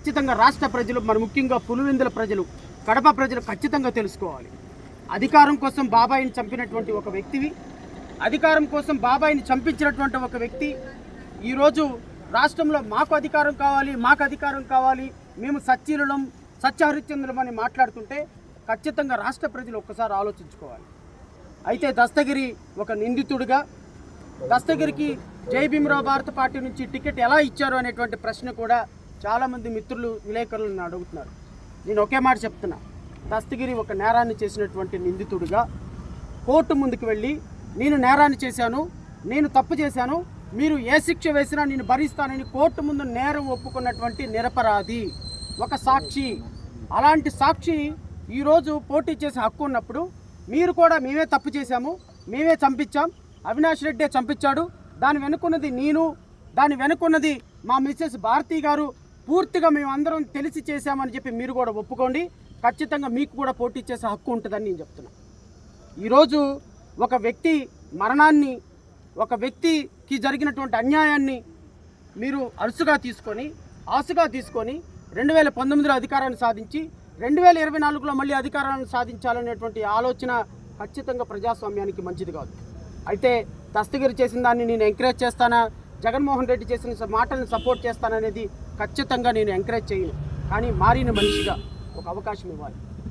ఖచ్చితంగా రాష్ట్ర ప్రజలు, మరి ముఖ్యంగా పులివెందుల ప్రజలు, కడప ప్రజలు ఖచ్చితంగా తెలుసుకోవాలి. అధికారం కోసం బాబాయిని చంపినటువంటి ఒక వ్యక్తివి, అధికారం కోసం బాబాయిని చంపించినటువంటి ఒక వ్యక్తి ఈరోజు రాష్ట్రంలో మాకు అధికారం కావాలి, మాకు అధికారం కావాలి, మేము సత్యలులం, సత్యహరిశ్చంద్రులం అని మాట్లాడుతుంటే ఖచ్చితంగా రాష్ట్ర ప్రజలు ఒక్కసారి ఆలోచించుకోవాలి. అయితే దస్తగిరి ఒక నిందితుడిగా, దస్తగిరికి జై భీమరావు భారత పార్టీ నుంచి టికెట్ ఎలా ఇచ్చారు అనేటువంటి ప్రశ్న కూడా చాలామంది మిత్రులు, విలేకరులను అడుగుతున్నారు. నేను ఒకే మాట చెప్తున్నా, దస్తగిరి ఒక నేరాన్ని చేసినటువంటి నిందితుడిగా కోర్టు ముందుకు వెళ్ళి నేను నేరాన్ని చేశాను, నేను తప్పు చేశాను, మీరు ఏ శిక్ష వేసినా నేను భరిస్తానని కోర్టు ముందు నేరం ఒప్పుకున్నటువంటి నిరపరాధి, ఒక సాక్షి. అలాంటి సాక్షి ఈరోజు పోటీ చేసే హక్కు ఉన్నప్పుడు మీరు కూడా మేమే తప్పు చేశాము, మేమే చంపించాం, అవినాష్ రెడ్డే చంపించాడు, దాని వెనుకున్నది నేను, దాని వెనుకున్నది మా మిస్సెస్ భారతి గారు, పూర్తిగా మేము అందరం తెలిసి చేశామని చెప్పి మీరు కూడా ఒప్పుకోండి. ఖచ్చితంగా మీకు కూడా పోటీ చేసే హక్కు ఉంటుందని నేను చెప్తున్నా. ఈరోజు ఒక వ్యక్తి మరణాన్ని, ఒక వ్యక్తికి జరిగినటువంటి అన్యాయాన్ని మీరు అరుసుగా తీసుకొని, ఆశగా తీసుకొని 2019లో అధికారాన్ని సాధించి 2024లో మళ్ళీ అధికారాన్ని సాధించాలనేటువంటి ఆలోచన ఖచ్చితంగా ప్రజాస్వామ్యానికి మంచిది కాదు. అయితే దస్తగిరి చేసిన దాన్ని నేను ఎంకరేజ్ చేస్తానా, జగన్మోహన్ రెడ్డి చేసిన మాటలను సపోర్ట్ చేస్తాననేది ఖచ్చితంగా నేను ఎంకరేజ్ చేయను. కానీ మారిన మనిషిగా ఒక అవకాశం ఇవ్వాలి.